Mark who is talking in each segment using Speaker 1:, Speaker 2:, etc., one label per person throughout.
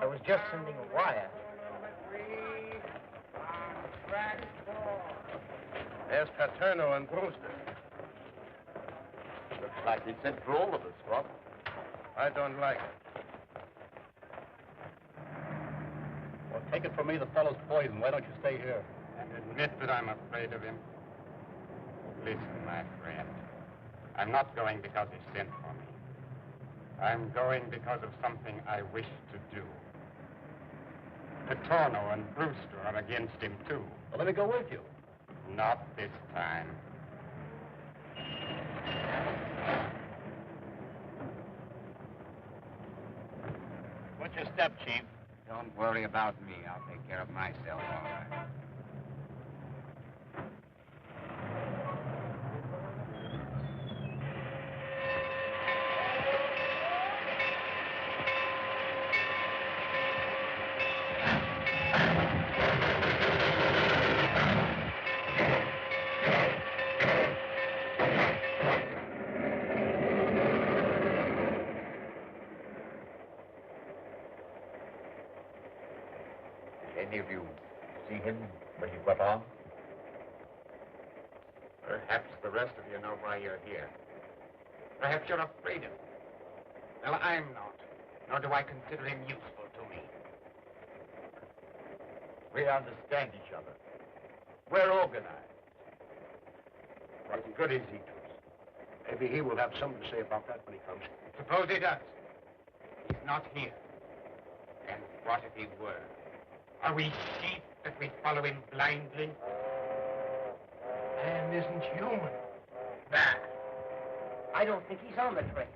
Speaker 1: I was just sending a wire.
Speaker 2: There's Paterno and Brewster.
Speaker 3: Looks like he sent for all of us, Rob.
Speaker 2: I don't like it.
Speaker 3: Well, take it from me, the fellow's poison. Why don't you stay here?
Speaker 4: And admit that I'm afraid of him. Listen, my friend. I'm not going because he sent for me. I'm going because of something I wish to do. Paterno and Brewster are against him, too.
Speaker 3: Well, let me go with you.
Speaker 4: Not this time.
Speaker 3: What's your step, Chief?
Speaker 5: Don't worry about me. I'll take care of myself, all right.
Speaker 3: Any of you see him when you got on?
Speaker 5: Perhaps the rest of you know why you're here. Perhaps you're afraid of him. Well, I'm not. Nor do I consider him useful to me.
Speaker 3: We understand each other. We're organized.
Speaker 2: What good is he to us? Maybe he will have something to say about that when he comes.
Speaker 5: Suppose he does. He's not here. And what if he were? Are we sheep that we follow him blindly?
Speaker 1: Man isn't human.
Speaker 5: That.
Speaker 1: I don't think he's on the train.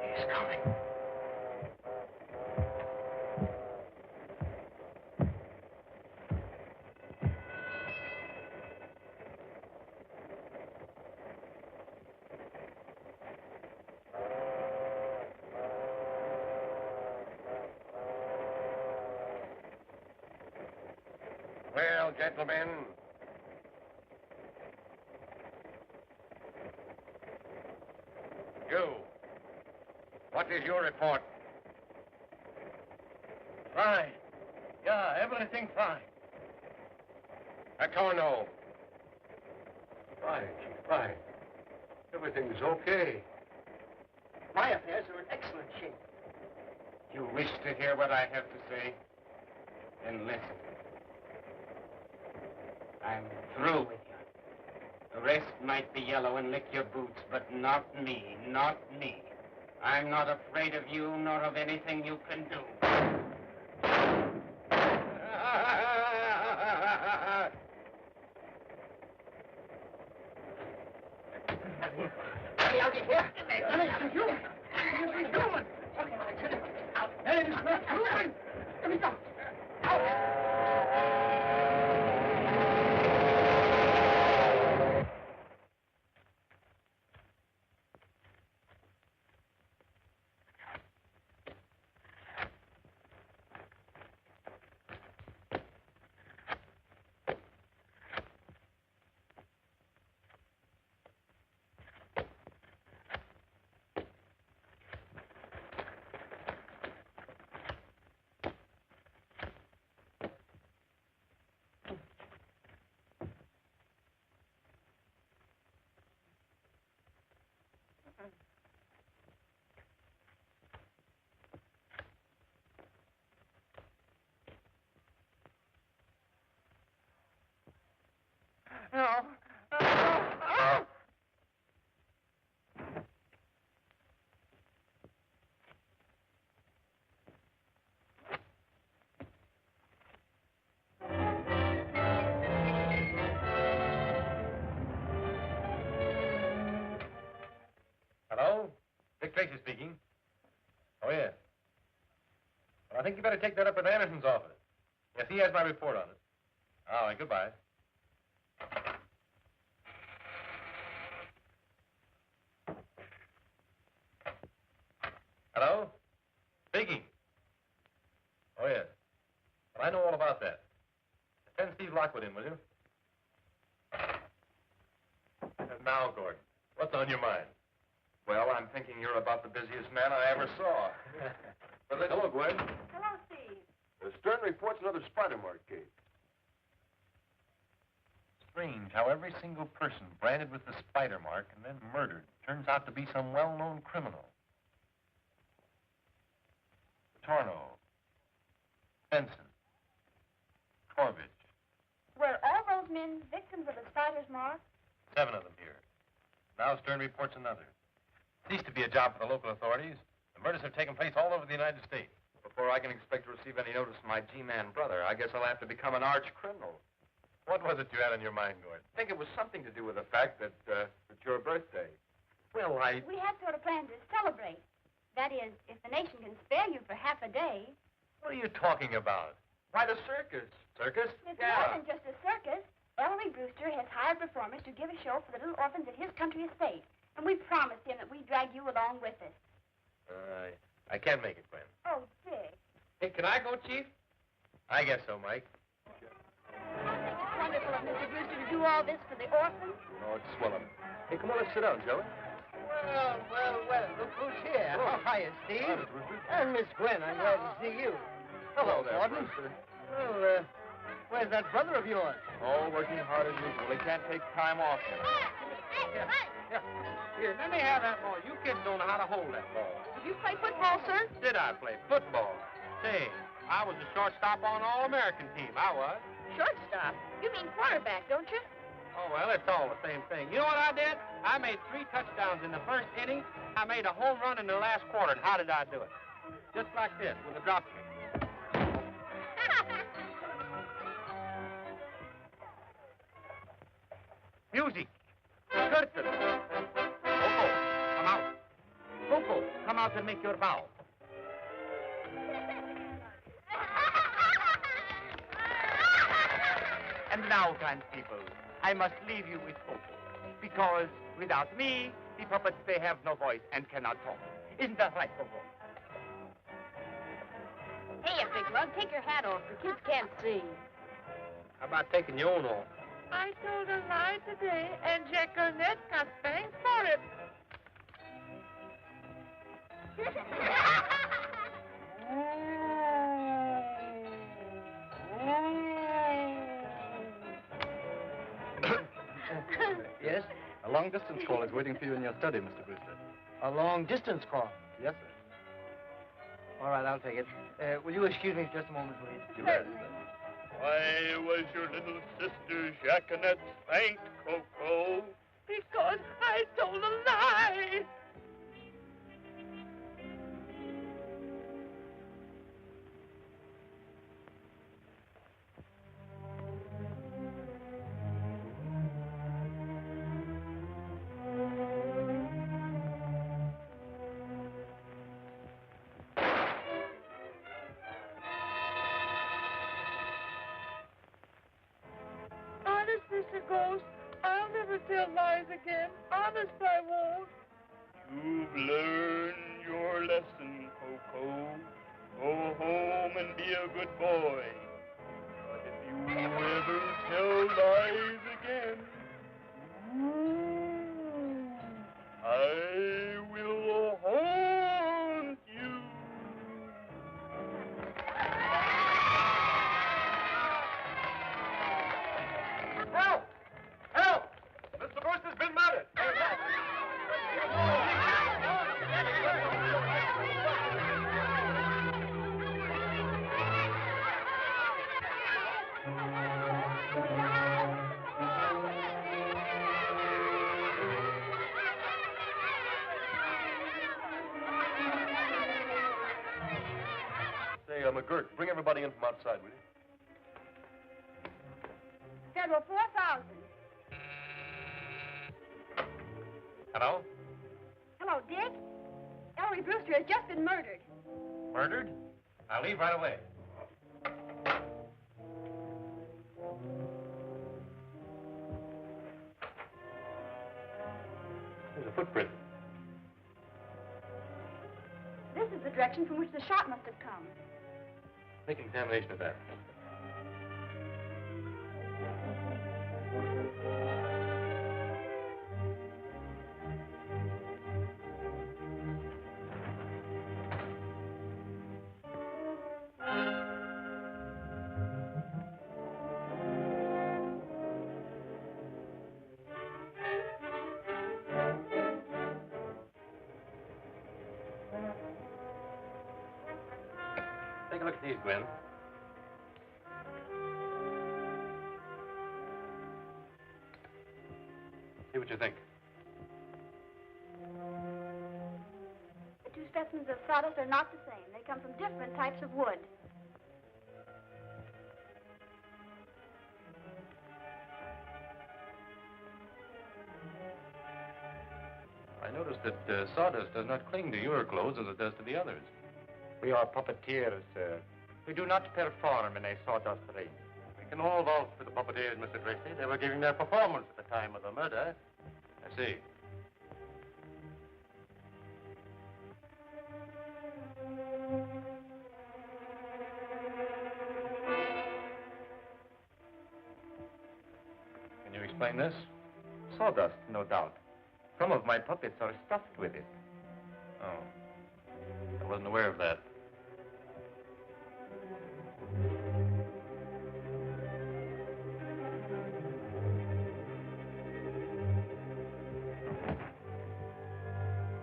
Speaker 5: He's coming.
Speaker 2: Well, gentlemen. You. What is your report?
Speaker 1: Fine. Yeah, everything fine.
Speaker 2: Paterno. Fine, Chief, fine. Everything's okay.
Speaker 1: My affairs are in excellent shape.
Speaker 5: You wish to hear what I have to say? Then listen. I'm through with you. The rest might be yellow and lick your boots, but not me, not me. I'm not afraid of you nor of anything you can do.
Speaker 1: Hey, I'll get here. It's human. It's human. Hey, it's not human. Let me go. No. Oh.
Speaker 3: Hello? Dick Tracy speaking. Oh, yes. Well, I think you better take that up with Anderson's office. Yes, he has my report on it. All right, goodbye. Hello? Speaking. Oh, yes. Well, I know all about that. Send Steve Lockwood in, will you? And now, Gordon, what's on your mind? Well, I'm thinking you're about the busiest man I ever saw.
Speaker 2: Hello, Gwen.
Speaker 6: Hello, Steve.
Speaker 2: Stern reports another spider mark case.
Speaker 3: Strange how every single person branded with the spider mark and then murdered turns out to be some well-known criminal. Torno, Benson, Corbett.
Speaker 6: Were all those men victims of the spider's mark?
Speaker 3: 7 of them here. Now Stern reports another. Ceased to be a job for the local authorities. The murders have taken place all over the United States.
Speaker 4: Before I can expect to receive any notice from my G-man brother, I guess I'll have to become an arch criminal.
Speaker 3: What was it you had on your mind, Gordon?
Speaker 4: I think it was something to do with the fact that it's your birthday.
Speaker 3: Well,
Speaker 6: We had sort of planned to celebrate. That is, if the nation can spare you for half a day.
Speaker 3: What are you talking about?
Speaker 4: Why, the circus.
Speaker 3: Circus?
Speaker 6: It's more than just a circus. Ellery Brewster has hired performers to give a show for the little orphans at his country estate. And we promised him that we'd drag you along with us.
Speaker 3: I can't make it, Gwen.
Speaker 6: Oh, Dick.
Speaker 5: Hey, can I go, Chief?
Speaker 3: I guess so, Mike.
Speaker 6: I think it's wonderful of Mr. Brewster to do all this for the orphans.
Speaker 3: Oh, it's swell of him. Hey, come on, let's sit down, shall we?
Speaker 1: Well, look who's here.
Speaker 3: Hello.
Speaker 1: Hiya, Steve.
Speaker 3: Hi, Mr. Brewster.
Speaker 1: And Miss Gwen, I'm glad to see you. Hello,
Speaker 3: there,
Speaker 1: Gordon.
Speaker 3: Brewster.
Speaker 1: Well, where's that brother of yours?
Speaker 3: Oh, working hard as usual. He can't take time off.
Speaker 5: Here, let me have that ball. You kids don't know how to hold that ball.
Speaker 6: Did you play football, sir?
Speaker 5: Did I play football? Say, I was a shortstop on an All-American team. I was.
Speaker 6: Shortstop. You mean quarterback, don't you?
Speaker 5: Oh, well, it's all the same thing. You know what I did? I made 3 touchdowns in the first inning. I made a home run in the last quarter. And how did I do it? Just like this, with a drop kick. Music. Curtain. Coco, come out. Coco, come out and make your bow. And now, kind people, I must leave you with Coco. Because without me, the puppets, they have no voice and cannot talk. Isn't that right, Coco?
Speaker 6: Hey, you big lug, take your hat off. The kids can't see.
Speaker 5: How about taking your own off?
Speaker 7: I told a lie today, and Jack Garnett got spanked for it.
Speaker 1: Yes?
Speaker 3: A long-distance call is waiting for you in your study, Mr. Brewster.
Speaker 1: A long-distance call.
Speaker 3: Yes, sir.
Speaker 1: All right, I'll take it. Will you excuse me for just a moment, please?
Speaker 3: You bet.
Speaker 8: Why was your little sister Jacqueline spanked, Coco?
Speaker 7: Because I told a lie. Honest, Mr. Ghost, I'll never tell lies again. Honest, I won't.
Speaker 8: You've learned your lesson, Coco. Go home and be a good boy. But if you ever tell lies again, I will haunt you.
Speaker 3: Help! Help! Mr. Bruce has been murdered. Say, McGirt, bring everybody in from outside, will you?
Speaker 6: Federal 4,000.
Speaker 3: Hello?
Speaker 6: Hello, Dick. Ellery Brewster has just been murdered.
Speaker 3: Murdered? I'll leave right away. There's a footprint.
Speaker 6: This is the direction from which the shot must have come.
Speaker 3: Make an examination of that. Take a look at these, Gwen. See what you think.
Speaker 6: The two specimens of sawdust are not the same. They come from different types of wood.
Speaker 3: I noticed that sawdust does not cling to your clothes as it does to the others.
Speaker 4: We are puppeteers, sir. We do not perform in a sawdust ring.
Speaker 3: We can all vouch for the puppeteers, Mr. Tracy. They were giving their performance at the time of the murder. I see. Can you explain this?
Speaker 4: Sawdust, no doubt. Some of my puppets are stuffed with it.
Speaker 3: Oh. I wasn't aware of that.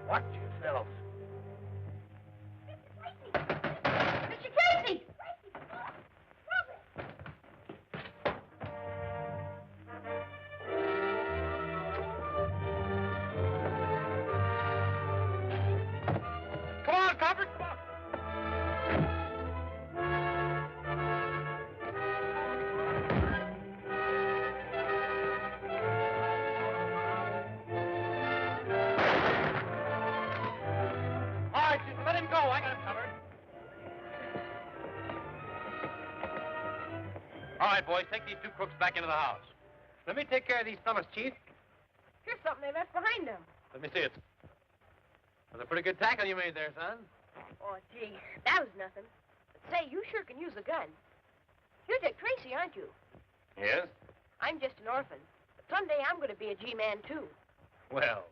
Speaker 2: Watch yourselves.
Speaker 6: Mr. Tracy!
Speaker 3: Come on, coppers, come on. All right, Susan, let him go. I got him covered. All right, boys, take these two crooks back into the house. Let me take care of these stomachs, Chief.
Speaker 7: Here's something they left behind them.
Speaker 3: Let me see it. That's a pretty good tackle you made there, son.
Speaker 7: Oh, gee, that was nothing. But say, you sure can use a gun. You're Dick Tracy, aren't you?
Speaker 3: Yes?
Speaker 7: I'm just an orphan. But someday I'm going to be a G-man, too.
Speaker 3: Well,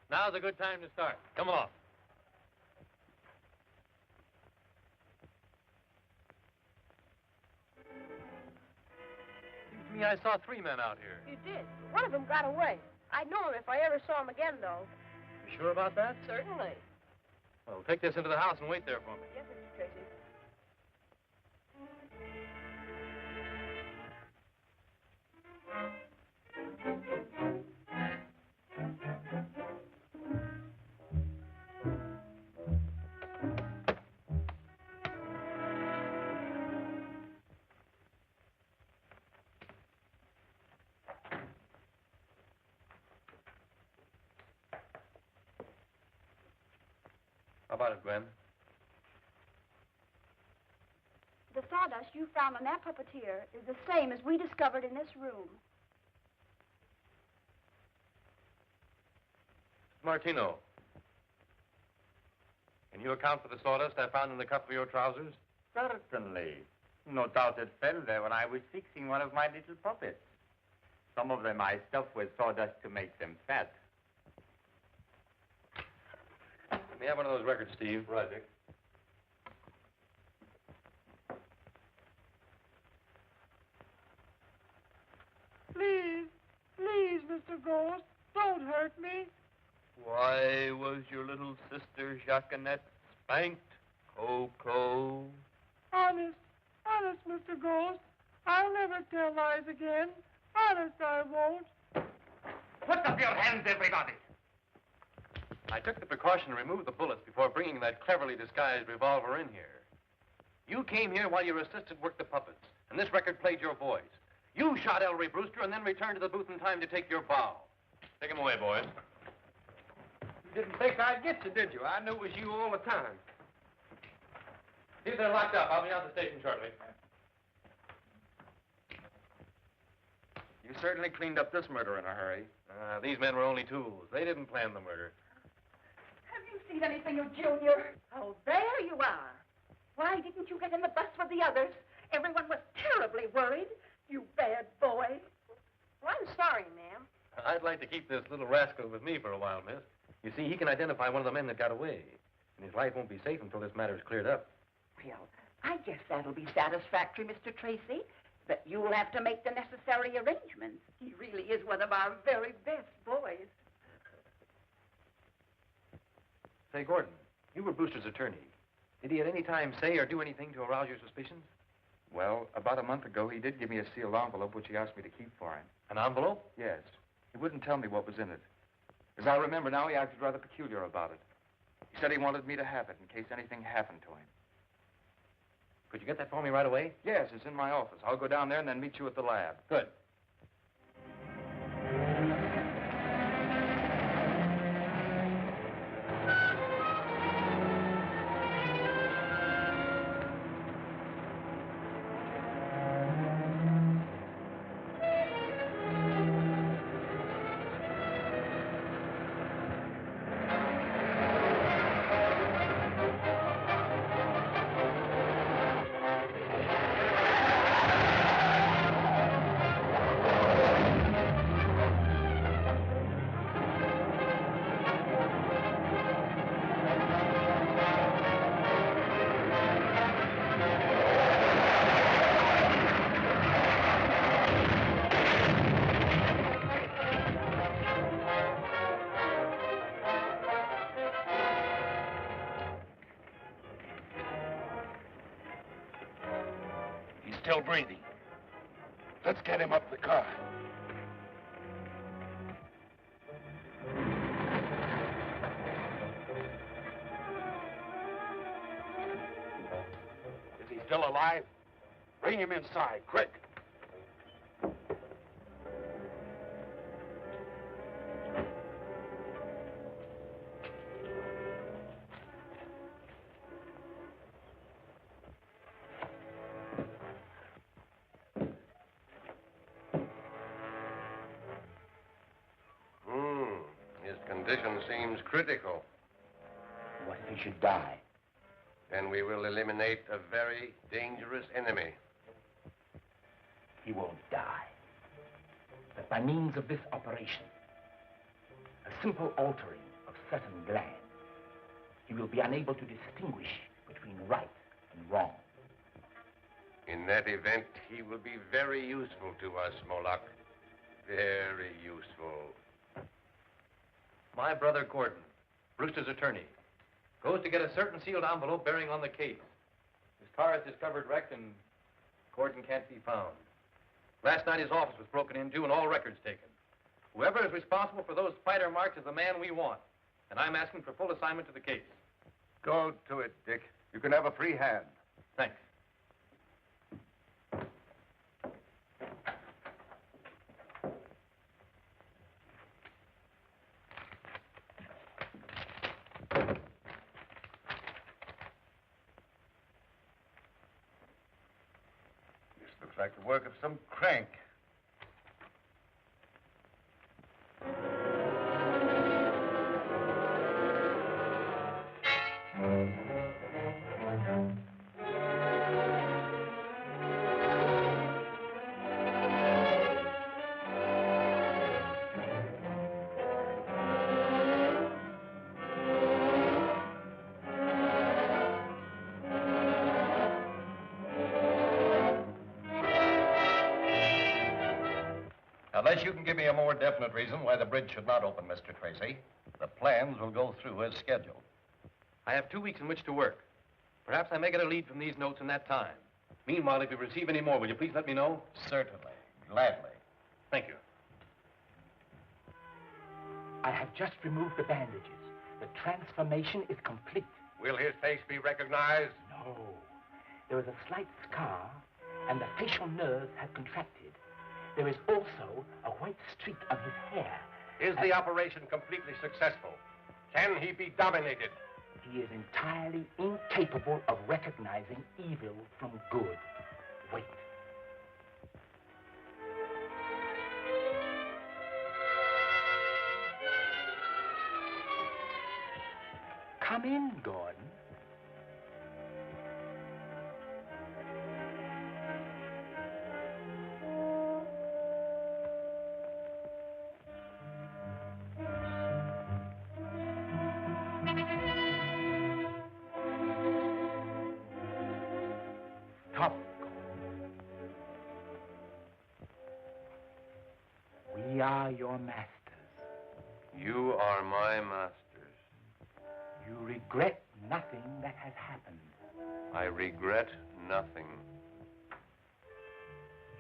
Speaker 3: now's a good time to start. Come along. Seems to me I saw 3 men out here.
Speaker 7: You did. One of them got away. I'd know him if I ever saw him again, though.
Speaker 3: You sure about that?
Speaker 7: Certainly.
Speaker 3: Well, take this into the house and wait there for me.
Speaker 7: Yes, Mr. Tracy.
Speaker 3: How about it, Gwen?
Speaker 6: The sawdust you found on that puppeteer is the same as we discovered in this room.
Speaker 3: Martino, can you account for the sawdust I found in the cuff of your trousers?
Speaker 9: Certainly. No doubt it fell there when I was fixing one of my little puppets. Some of them I stuffed with sawdust to make them fat.
Speaker 3: Let me have one of those records, Steve.
Speaker 2: Right, Dick.
Speaker 1: Please, please, Mr. Ghost, don't hurt me. Why was your little sister Jacqueline spanked, Coco? Honest, Mr. Ghost. I'll never tell lies again. Honest, I won't.
Speaker 9: Put up your hands, everybody!
Speaker 3: I took the precaution to remove the bullets before bringing that cleverly disguised revolver in here. You came here while your assistant worked the puppets, and this record played your voice. You shot Ellery Brewster and then returned to the booth in time to take your bow. Take him away, boys.
Speaker 2: You didn't think I'd get you, did you? I knew it was you all the time.
Speaker 3: See if they're locked up. I'll be out the station shortly.
Speaker 2: You certainly cleaned up this murder in a hurry.
Speaker 3: These men were only tools. They didn't plan the murder.
Speaker 10: Have you seen anything of Junior? Oh, there you are. Why didn't you get in the bus with the others? Everyone was terribly worried. You bad boy.
Speaker 7: Well, I'm sorry, ma'am.
Speaker 3: I'd like to keep this little rascal with me for a while, miss. You see, he can identify one of the men that got away. And his life won't be safe until this matter's cleared up.
Speaker 10: Well, I guess that'll be satisfactory, Mr. Tracy. But you'll have to make the necessary arrangements. He really is one of our very best boys.
Speaker 3: Say, Gordon, you were Brewster's attorney. Did he at any time say or do anything to arouse your suspicions?
Speaker 11: Well, about a month ago, he did give me a sealed envelope, which he asked me to keep for him.
Speaker 3: An envelope?
Speaker 11: Yes. He wouldn't tell me what was in it. As I remember now, he acted rather peculiar about it. He said he wanted me to have it in case anything happened to him.
Speaker 3: Could you get that for me right away?
Speaker 11: Yes, it's in my office. I'll go down there and then meet you at the lab.
Speaker 3: Good.
Speaker 2: Still breathing. Let's get him up the car. Is he still alive? Bring him inside, quick.
Speaker 12: Condition seems critical.
Speaker 9: What if he should die?
Speaker 12: Then we will eliminate a very dangerous enemy.
Speaker 9: He won't die. But by means of this operation, a simple altering of certain glands, he will be unable to distinguish between right and wrong.
Speaker 12: In that event, he will be very useful to us, Moloch. Very useful.
Speaker 3: My brother Gordon, Brewster's attorney. Goes to get a certain sealed envelope bearing on the case. His car is discovered wrecked and Gordon can't be found. Last night his office was broken into and all records taken. Whoever is responsible for those spider marks is the man we want. And I'm asking for full assignment to the case.
Speaker 12: Go to it, Dick. You can have a free hand.
Speaker 3: Thanks.
Speaker 12: This looks like the work of some crank.
Speaker 13: Unless you can give me a more definite reason why the bridge should not open, Mr. Tracy, the plans will go through as scheduled.
Speaker 3: I have 2 weeks in which to work. Perhaps I may get a lead from these notes in that time. Meanwhile, if you receive any more, will you please let me know?
Speaker 13: Certainly. Gladly.
Speaker 3: Thank you.
Speaker 9: I have just removed the bandages. The transformation is complete.
Speaker 12: Will his face be recognized?
Speaker 9: No. There is a slight scar, and the facial nerves have contracted. There is also a white streak on his hair.
Speaker 12: Is the operation completely successful? Can he be dominated?
Speaker 9: He is entirely incapable of recognizing evil from good. Wait. Come in, Gordon. Stop, Gordon. We are your masters.
Speaker 12: You are my masters.
Speaker 9: You regret nothing that has happened.
Speaker 12: I regret nothing.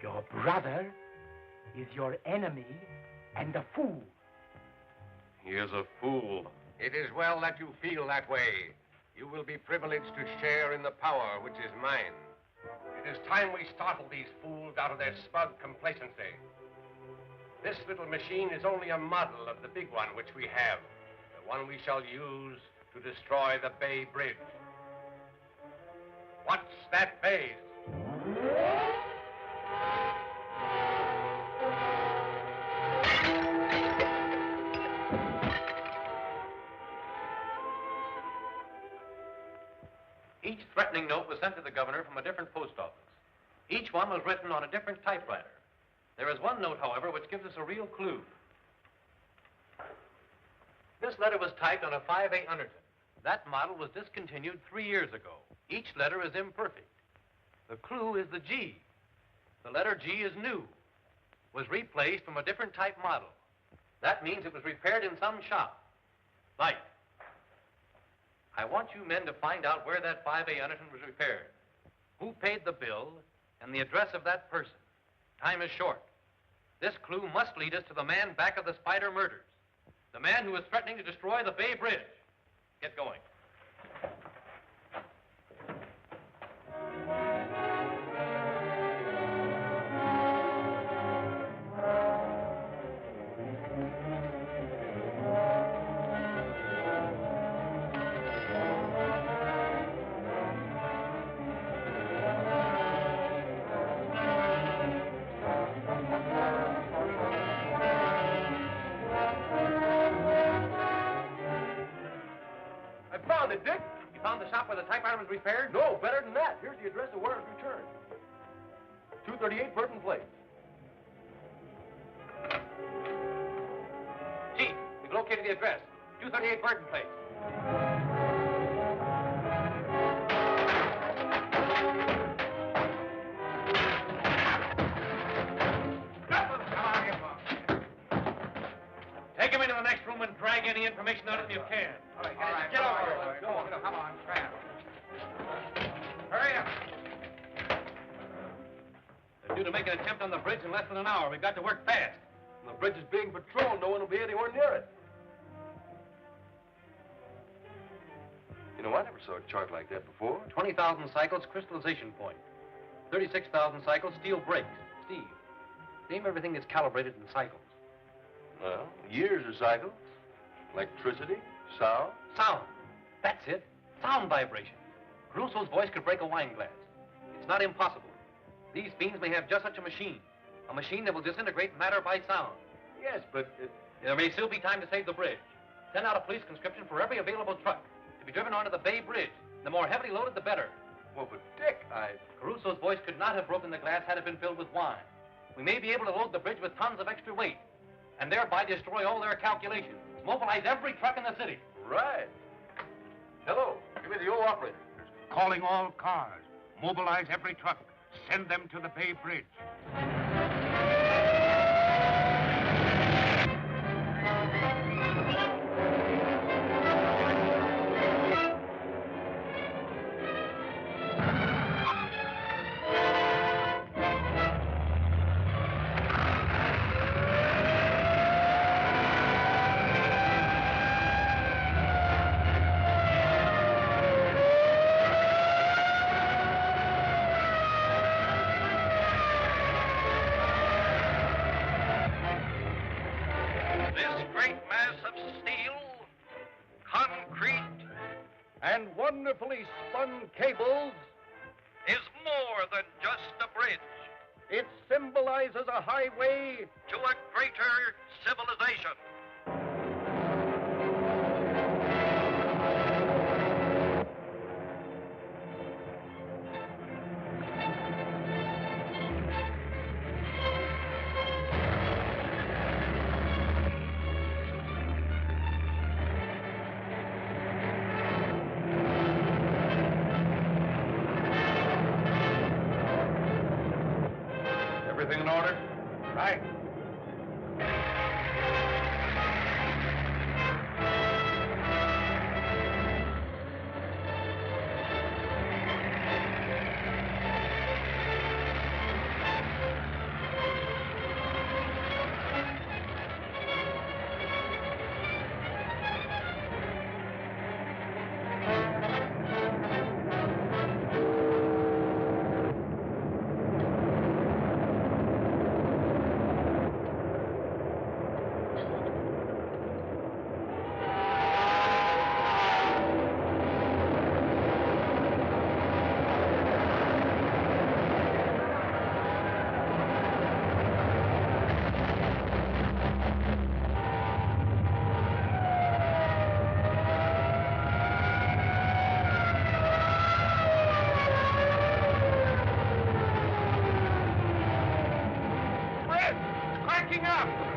Speaker 9: Your brother is your enemy and a fool.
Speaker 12: He is a fool. It is well that you feel that way. You will be privileged to share in the power which is mine. It is time we startle these fools out of their smug complacency. This little machine is only a model of the big one which we have, the one we shall use to destroy the Bay Bridge. Watch that phase.
Speaker 3: Each threatening note was sent to the governor from a different post office. Each one was written on a different typewriter. There is one note, however, which gives us a real clue. This letter was typed on a 5A Underton. That model was discontinued 3 years ago. Each letter is imperfect. The clue is the G. The letter G is new. Was replaced from a different type model. That means it was repaired in some shop. Light. I want you men to find out where that 5A Underton was repaired, who paid the bill, and the address of that person. Time is short. This clue must lead us to the man back of the Spider murders, the man who is threatening to destroy the Bay Bridge. Get going.
Speaker 2: Dick?
Speaker 3: You found the shop where the typewriter was repaired?
Speaker 2: No, better than that. Here's the address of where it was returned. 238 Burton Place.
Speaker 3: Chief, we've located the address. 238 Burton Place. Take him into the next room and drag drag any information out of them you can.
Speaker 2: All right, get over here. Go on. Come on, Sam. Hurry up.
Speaker 3: They're due to make an attempt on the bridge in less than an hour. We've got to work fast.
Speaker 12: The bridge is being patrolled. No one will be anywhere near it. You know, I never saw a chart like that before.
Speaker 3: 20,000 cycles, crystallization point. 36,000 cycles, steel brakes. Steve, name everything that's calibrated in cycles.
Speaker 12: Well, years of cycles. Electricity, sound.
Speaker 3: Sound. That's it. Sound vibration. Caruso's voice could break a wine glass. It's not impossible. These fiends may have just such a machine. A machine that will disintegrate matter by sound.
Speaker 12: Yes, but
Speaker 3: there may still be time to save the bridge. Send out a police conscription for every available truck to be driven onto the Bay Bridge. The more heavily loaded, the better.
Speaker 12: Well, but Dick,
Speaker 3: Caruso's voice could not have broken the glass had it been filled with wine. We may be able to load the bridge with tons of extra weight and thereby destroy all their calculations. Mobilize every truck in the city.
Speaker 12: Right. Hello, give me the old operator.
Speaker 5: Calling all cars. Mobilize every truck. Send them to the Bay Bridge.
Speaker 13: And wonderfully spun cables
Speaker 12: Is more than just a bridge
Speaker 13: it symbolizes a highway
Speaker 12: to a greater civilization.
Speaker 3: Everything in order?
Speaker 5: Right.
Speaker 2: Cracking up!